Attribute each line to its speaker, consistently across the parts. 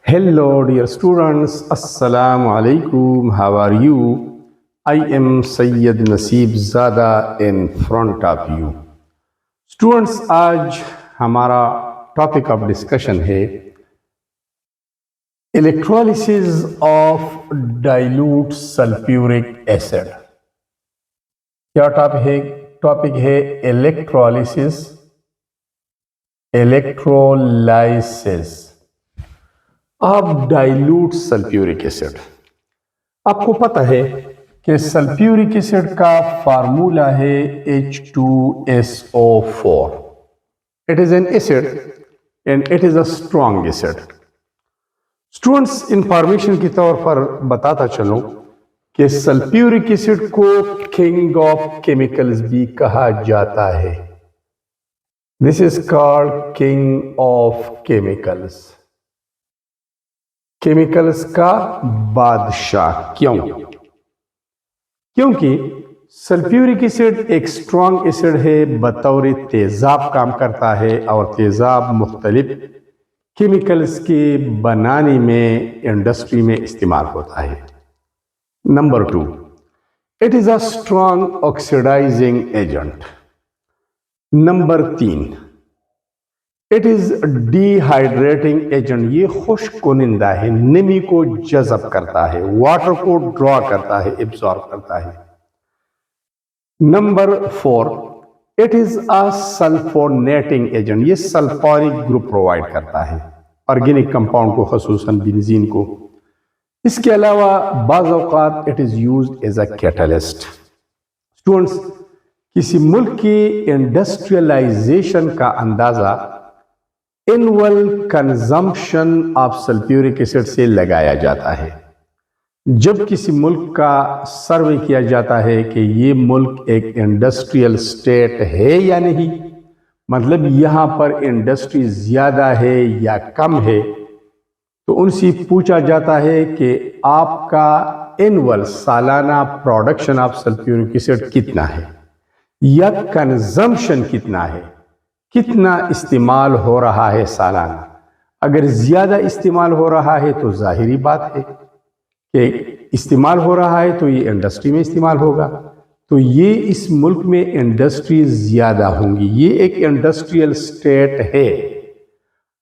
Speaker 1: Hello, dear students. Assalamu alaikum. How are you? I am Sayyid Naseeb Zada in front of you. Students, आज हमारा topic of discussion है electrolysis of dilute sulphuric acid. क्या topic है electrolysis of dilute sulphuric acid. आपको पता है कि sulphuric acid का फार्मूला है H2SO4। It is an acid and it is a strong acid. Students, information के तौर पर बताता चलूं कि सल्फ्यूरिक एसिड को किंग ऑफ केमिकल्स भी कहा जाता है। This is called king of chemicals, chemicals का बादशाह। क्यों? क्योंकि सल्फ्यूरिक एसिड एक स्ट्रॉन्ग एसिड है, बतौर तेजाब काम करता है और तेजाब मुख्तलिफ केमिकल्स के बनाने में इंडस्ट्री में इस्तेमाल होता है। Number 2, it is a strong oxidising agent. Number 3, it is dehydrating agent. ये खुश्क कुनिंदा है, नमी को जज़ब करता है, वाटर को ड्रॉ करता है, एब्सॉर्ब करता है। Number 4, it is a sulphonating agent. ये सल्फोनिक ग्रुप प्रोवाइड करता है ऑर्गेनिक कंपाउंड को, खसूसन बेंजीन को। इसके अलावा बाज़ औक़ात it is used as a catalyst. Students, किसी मुल्क की इंडस्ट्रियलाइजेशन का अंदाजा annual consumption of sulphuric acid से लगाया जाता है। जब किसी मुल्क का सर्वे किया जाता है कि ये मुल्क एक इंडस्ट्रियल स्टेट है या नहीं, मतलब यहाँ पर इंडस्ट्री ज्यादा है या कम है, तो उनसे पूछा जाता है कि आपका एनुअल सालाना प्रोडक्शन ऑफ सल्फ्यूरिक एसिड कितना है या कंजम्पशन कितना है, कितना इस्तेमाल हो रहा है सालाना। अगर ज्यादा इस्तेमाल हो रहा है तो जाहिरी बात है कि इस्तेमाल हो रहा है तो ये इंडस्ट्री में इस्तेमाल होगा, तो ये इस मुल्क में इंडस्ट्री ज्यादा होंगी, ये एक इंडस्ट्रियल स्टेट है।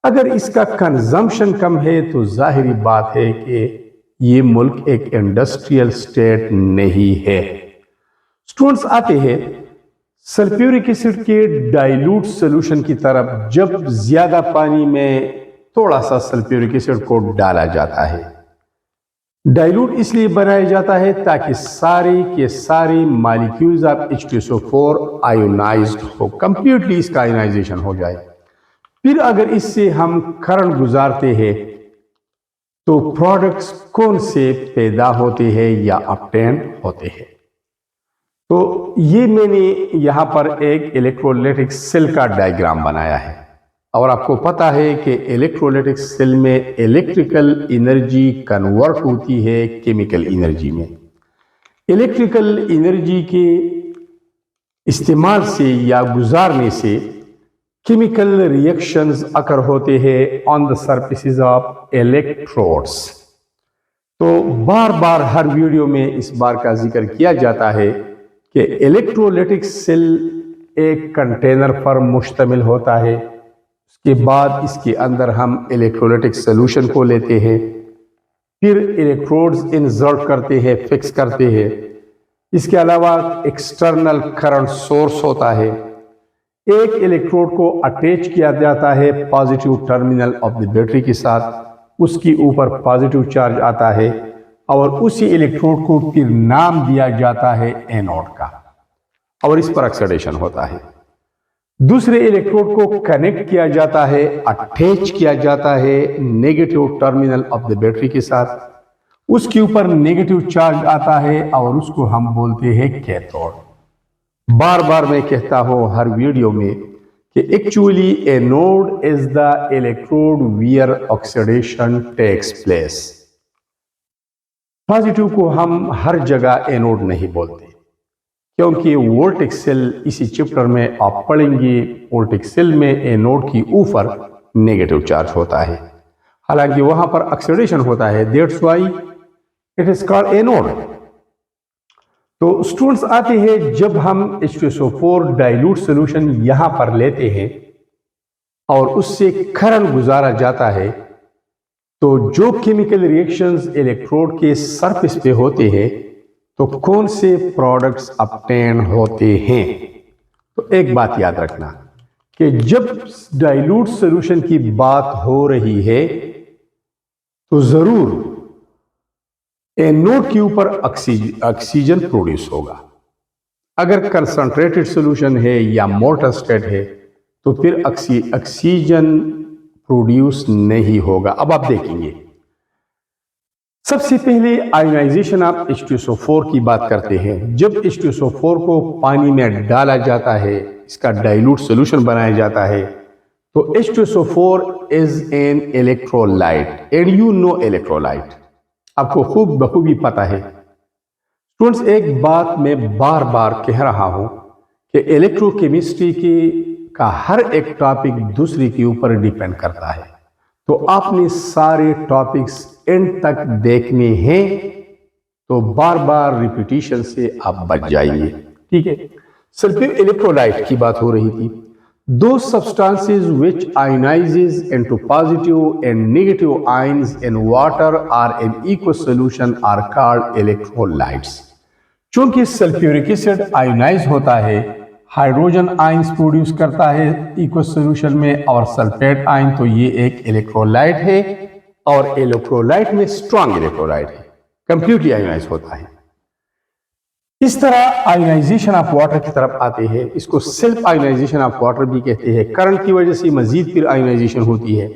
Speaker 1: अगर इसका कंजम्पशन कम है तो जाहिरी बात है कि ये मुल्क एक इंडस्ट्रियल स्टेट नहीं है। स्टूडेंट्स, आते हैं सल्फ्यूरिक एसिड के डाइल्यूट सॉल्यूशन की तरफ। जब ज्यादा पानी में थोड़ा सा सल्फ्यूरिक एसिड को डाला जाता है, डाइल्यूट इसलिए बनाया जाता है ताकि सारे के सारे मॉलिक्यूल्स ऑफ H2SO4 आयोनाइज्ड हो, कंप्लीटली इसका आयोनाइजेशन हो जाए। फिर अगर इससे हम करंट गुजारते हैं तो प्रोडक्ट्स कौन से पैदा होते हैं या ऑब्टेन होते हैं। तो ये मैंने यहाँ पर एक इलेक्ट्रोलाइटिक सेल का डायग्राम बनाया है, और आपको पता है कि इलेक्ट्रोलाइटिक सेल में इलेक्ट्रिकल एनर्जी कन्वर्ट होती है केमिकल एनर्जी में। इलेक्ट्रिकल एनर्जी के इस्तेमाल से या गुजारने से केमिकल रिएक्शंस अकर होते हैं on the surfaces of electrodes. तो बार बार हर वीडियो में इस बार का जिक्र किया जाता है कि इलेक्ट्रोलाइटिक सेल एक कंटेनर पर मुश्तमिल होता है। उसके बाद इसके अंदर हम इलेक्ट्रोलाइटिक सॉल्यूशन को लेते हैं, फिर इलेक्ट्रोड्स इंसर्ट करते हैं, फिक्स करते हैं। इसके अलावा एक्सटर्नल करंट सोर्स होता है। एक इलेक्ट्रोड को अटैच किया जाता है positive terminal of the battery के साथ, उसके ऊपर पॉजिटिव चार्ज आता है और उसी इलेक्ट्रोड को फिर नाम दिया जाता है एनोड का, और इस पर ऑक्सीडेशन होता है। दूसरे इलेक्ट्रोड को कनेक्ट किया जाता है, अटैच किया जाता है negative terminal of the battery के साथ, उसके ऊपर नेगेटिव चार्ज आता है और उसको हम बोलते हैं कैथोड। बार बार मैं कहता हूं हर वीडियो में कि actually anode is the electrode where oxidation takes place. Positive को हम हर जगह एनोड नहीं बोलते, क्योंकि वोल्टिक सेल इसी चैप्टर में आप पढ़ेंगे, वोल्टिक सेल में एनोड की ऊपर नेगेटिव चार्ज होता है। हालांकि वहां पर ऑक्सीडेशन होता है, that's why it is called anode. तो स्टूडेंट्स आते हैं, जब हम H2SO4 डाइल्यूट सोल्यूशन यहां पर लेते हैं और उससे करंट गुजारा जाता है, तो जो केमिकल रिएक्शंस इलेक्ट्रोड के सरफेस पे होते हैं, तो कौन से प्रोडक्ट्स ऑब्टेन होते हैं। तो एक बात याद रखना कि जब डाइल्यूट सॉल्यूशन की बात हो रही है तो जरूर एनोड के ऊपर ऑक्सीजन प्रोड्यूस होगा। अगर कंसंट्रेटेड सॉल्यूशन है या मोल्टन स्टेट है तो फिर ऑक्सीजन प्रोड्यूस नहीं होगा। अब आप देखेंगे, सबसे पहले आयोनाइजेशन ऑफ H2SO4 की बात करते हैं। जब H2SO4 को पानी में डाला जाता है, इसका डाइल्यूट सॉल्यूशन बनाया जाता है, तो H2SO4 is an electrolyte and you know electrolyte, आपको खूब बखूबी पता है। स्टूडेंट्स, एक बात मैं बार बार कह रहा हूं कि इलेक्ट्रोकेमिस्ट्री का हर एक टॉपिक दूसरे के ऊपर डिपेंड करता है, तो आपने सारे टॉपिक्स एंड तक देखने हैं, तो बार बार रिपीटिशन से आप बच जाएंगे। ठीक है, सल्फर इलेक्ट्रोलाइट की बात हो रही थी। दो substances which ionises into positive and negative ions in water are in equal solution are called electrolytes. चूंकि सल्फ्यूरिक एसिड आयोनाइज होता है, हाइड्रोजन आयंस प्रोड्यूस करता है इक्वल सॉल्यूशन में, और सल्फेट आयन, तो ये एक इलेक्ट्रोलाइट है और इलेक्ट्रोलाइट में स्ट्रॉन्ग इलेक्ट्रोलाइट है, कंप्लीटली आयोनाइज होता है। इस तरह आयोनाइजेशन ऑफ वाटर की तरफ आते हैं, इसको सेल्फ आयोनाइजेशन ऑफ वाटर भी कहते हैं। करंट की वजह से मजीद फिर आयोनाइजेशन होती है।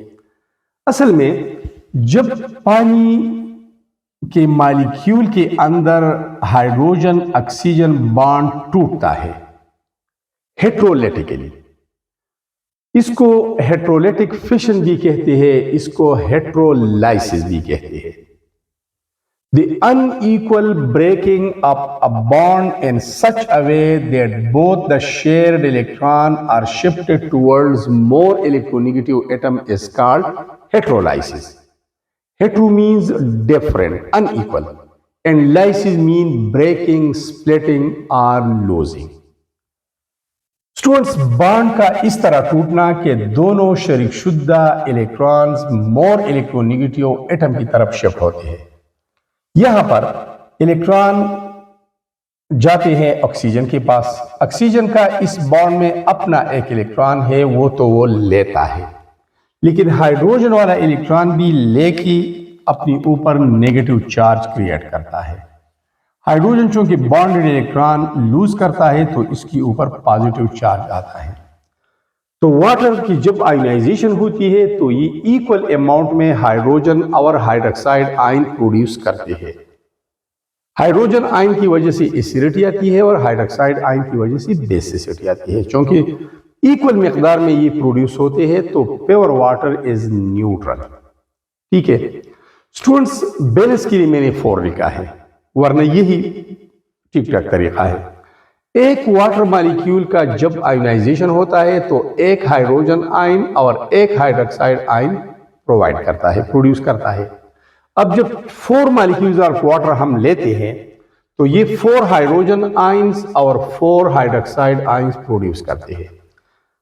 Speaker 1: असल में जब पानी के मॉलिक्यूल के अंदर हाइड्रोजन ऑक्सीजन बॉन्ड टूटता है हेट्रोलेटिकली, इसको हेट्रोलेटिक फिशन भी कहते हैं, इसको हेट्रोलाइसिस भी कहते हैं। The unequal breaking up a bond in such a way that both the shared electron are shifted towards more electronegative atom is called heterolysis. Hetero means different, unequal, and lysis means breaking, splitting or losing. Students, bond का इस तरह टूटना कि दोनों शरीक शुद्धा electrons more electronegative atom की तरफ शिफ्ट होते हैं। यहां पर इलेक्ट्रॉन जाते हैं ऑक्सीजन के पास, ऑक्सीजन का इस बॉन्ड में अपना एक इलेक्ट्रॉन है, वो लेता है, लेकिन हाइड्रोजन वाला इलेक्ट्रॉन भी लेके अपनी ऊपर नेगेटिव चार्ज क्रिएट करता है। हाइड्रोजन चूंकि बॉन्डेड इलेक्ट्रॉन लूज करता है तो इसके ऊपर पॉजिटिव चार्ज आता है। तो वाटर की जब आयोनाइजेशन होती है तो ये इक्वल अमाउंट में हाइड्रोजन और हाइड्रोक्साइड आयन प्रोड्यूस करते हैं। हाइड्रोजन आयन की वजह से एसिडिटी आती है और हाइड्रोक्साइड आयन की वजह से बेसिसिटी आती है। चूंकि इक्वल मिकदार में ये प्रोड्यूस होते हैं तो प्योर वाटर इज न्यूट्रल। ठीक है स्टूडेंट्स, बैलेंस के लिए मैंने 4 लिखा है, वरना यही ठीक ठाक तरीका है। एक वाटर मॉलिक्यूल का जब आयोनाइजेशन होता है तो एक हाइड्रोजन आयन और एक हाइड्रोक्साइड आयन प्रोवाइड करता है, प्रोड्यूस करता है। अब जब 4 मॉलिक्यूल्स ऑफ वाटर हम लेते हैं तो ये 4 हाइड्रोजन आयंस और 4 हाइड्रोक्साइड आयंस प्रोड्यूस करते हैं।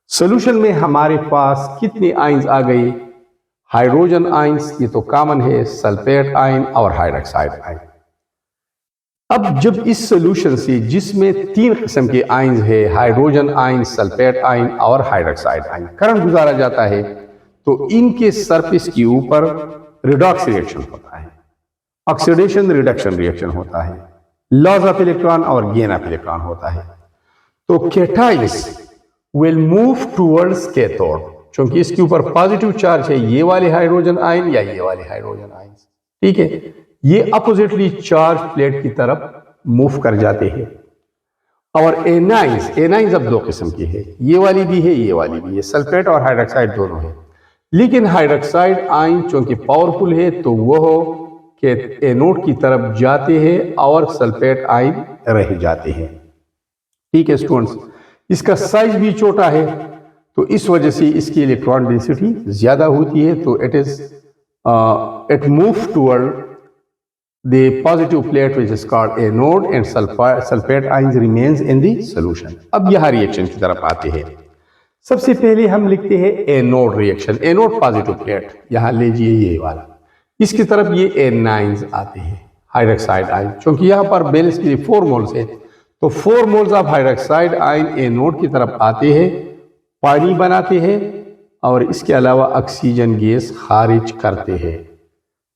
Speaker 1: सॉल्यूशन में हमारे पास कितने आयंस आ गए? हाइड्रोजन आयंस, ये तो कॉमन है, सल्फेट आयन और हाइड्रोक्साइड आयन। अब जब इस सॉल्यूशन से, जिसमें 3 किस्म के आयंस है, हाइड्रोजन आयन, सल्फेट आयन और हाइड्रोक्साइड आयन, करंट गुजारा जाता है तो इनके सरफेस के ऊपर रिडॉक्स रिएक्शन होता है, ऑक्सीडेशन रिडक्शन रिएक्शन होता है, लॉस ऑफ इलेक्ट्रॉन और गेन ऑफ इलेक्ट्रॉन होता है। तो cations will move towards cathode, क्योंकि इसके ऊपर पॉजिटिव चार्ज है, ये वाले हाइड्रोजन आयन या ये वाले हाइड्रोजन आयन। ठीक है, ये अपोजिटली चार्ज प्लेट की तरफ मूव कर जाते हैं। और एनाइंस अब 2 किस्म के हैं, ये वाली भी है, ये वाली भी है, सल्फेट और हाइड्रोक्साइड दोनों है। लेकिन हाइड्रोक्साइड आयन चूंकि पावरफुल है तो वह के एनोड की तरफ जाते हैं और सल्फेट आयन रह जाते हैं। ठीक है स्टूडेंट्स, इसका साइज भी छोटा है तो इस वजह से इसकी इलेक्ट्रॉन डेंसिटी ज्यादा होती है, तो it is it moves toward the positive plate which is called anode and sulfate ions remains in the solution. अब यहाँ रिएक्शन की तरफ आते हैं। सबसे पहले हम लिखते हैं anode reaction, anode positive plate, यहाँ लीजिए ये वाला, इसकी तरफ ये एनाइंस आते हैं हाइड्रोक्साइड आयन, क्योंकि यहाँ पर बैलेंस के लिए 4 मोल्स है, तो 4 moles of hydroxide ion anode की तरफ आते हैं, पानी बनाते हैं और इसके अलावा ऑक्सीजन गैस खारिज करते हैं।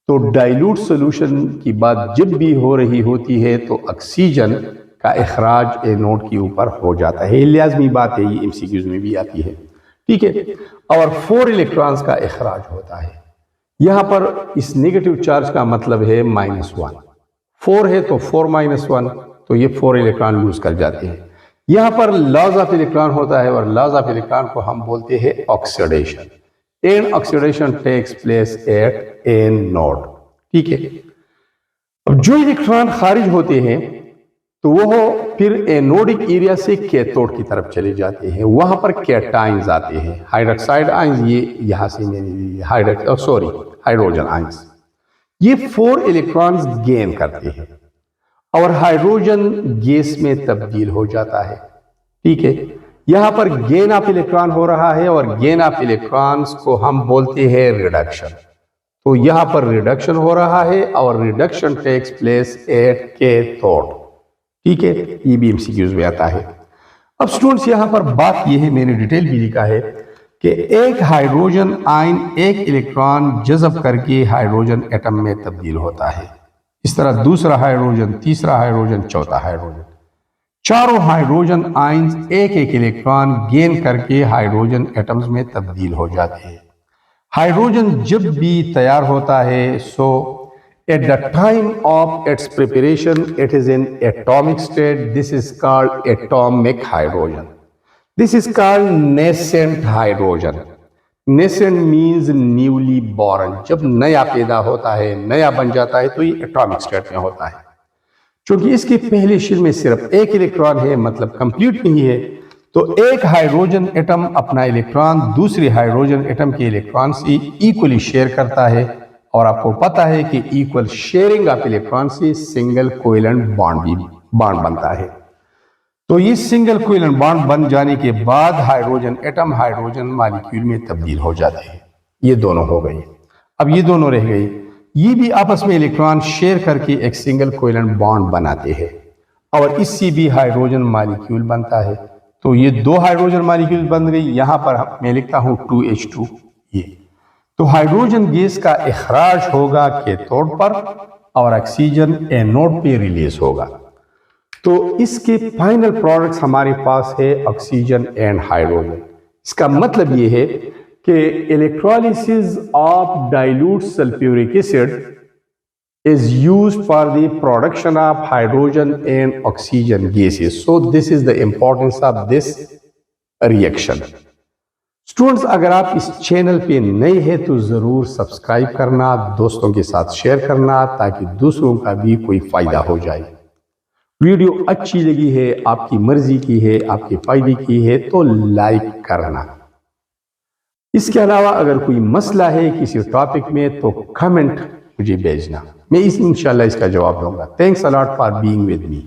Speaker 1: तो डाइल्यूट सोल्यूशन की बात जब भी हो रही होती है तो ऑक्सीजन का इखराज एनोड के ऊपर हो जाता है, लाजमी बात है, ये एमसीक्यूज में भी आती है, ठीक है। और 4 इलेक्ट्रॉन्स का इखराज होता है। यहाँ पर इस नेगेटिव चार्ज का मतलब है -1, 4 है तो 4 - 1, तो ये 4 इलेक्ट्रॉन लूज कर जाते हैं। यहाँ पर लॉस ऑफ इलेक्ट्रॉन होता है और लॉस ऑफ इलेक्ट्रॉन को हम बोलते हैं oxidation, and oxidation takes place at anode, ठीक है। अब जो इलेक्ट्रॉन खारिज होते हैं तो वो फिर एनोडिक एरिया से कैथोड की तरफ चले जाते हैं, वहां पर कैटाइंस आते हैं, हाइड्रोक्साइड आयंस, ये यहां से मैंने हाइड्रोजन आयंस, ये 4 इलेक्ट्रॉन्स गेन करते हैं और हाइड्रोजन गैस में तब्दील हो जाता है, ठीक है। यहां पर गेन ऑफ इलेक्ट्रॉन हो रहा है और गेन ऑफ इलेक्ट्रॉन्स को हम बोलते हैं रिडक्शन, तो यहां पर रिडक्शन हो रहा है और reduction takes place at cathode, ठीक है। ये भी एमसीक्यूज में आता है। अब स्टूडेंट्स यहाँ पर बात यह है, मैंने डिटेल भी लिखा है कि एक हाइड्रोजन आयन एक इलेक्ट्रॉन जज़ब करके हाइड्रोजन एटम में तब्दील होता है, इस तरह दूसरा हाइड्रोजन, तीसरा हाइड्रोजन, चौथा हाइड्रोजन, चारों हाइड्रोजन आयंस एक एक इलेक्ट्रॉन गेन करके हाइड्रोजन एटम्स में तब्दील हो जाते हैं। हाइड्रोजन जब भी तैयार होता है सो at the time of its preparation it is in atomic state, this is called atomic hydrogen, this is called nascent hydrogen, nascent means newly born, जब नया पैदा होता है, नया बन जाता है तो ये एटॉमिक स्टेट में होता है। क्योंकि इसके पहले शेल में सिर्फ एक इलेक्ट्रॉन है, मतलब कंप्लीट नहीं है, तो एक हाइड्रोजन एटम अपना इलेक्ट्रॉन दूसरे हाइड्रोजन एटम के इलेक्ट्रॉन से इक्वली शेयर करता है, और आपको पता है कि इक्वल शेयरिंग ऑफ इलेक्ट्रॉन से सिंगल कोवेलेंट बॉन्ड बनता है। तो ये सिंगल कोवेलेंट बॉन्ड बन जाने के बाद हाइड्रोजन एटम हाइड्रोजन मॉलिक्यूल में तब्दील हो जाते हैं। ये दोनों हो गई, अब ये दोनों रह गई, ये भी आपस में इलेक्ट्रॉन शेयर करके एक सिंगल कोवेलेंट बॉन्ड बनाते हैं और इससे भी हाइड्रोजन मॉलिक्यूल बनता है। तो ये 2 हाइड्रोजन मॉलिक्यूल बन गई। यहाँ पर मैं लिखता हूँ 2H2, ये तो हाइड्रोजन गैस का इखराज होगा कैथोड पर और ऑक्सीजन एनोड पे रिलीज होगा। तो इसके फाइनल प्रोडक्ट्स हमारे पास है ऑक्सीजन एंड हाइड्रोजन। इसका मतलब ये है कि electrolysis of dilute sulphuric acid is used for the production of hydrogen and oxygen gases. So this is the importance of this reaction. Students, अगर आप इस चैनल पे नए हैं तो ज़रूर सब्सक्राइब करना, दोस्तों के साथ शेयर करना ताकि दूसरों का भी कोई फ़ायदा हो जाए। वीडियो अच्छी लगी है, आपकी मर्जी की है, आपके फ़ायदे की है तो लाइक करना। इसके अलावा अगर कोई मसला है किसी टॉपिक में तो कमेंट मुझे भेजना, मैं इंशाल्लाह इसका जवाब दूंगा। Thanks a lot for being with me.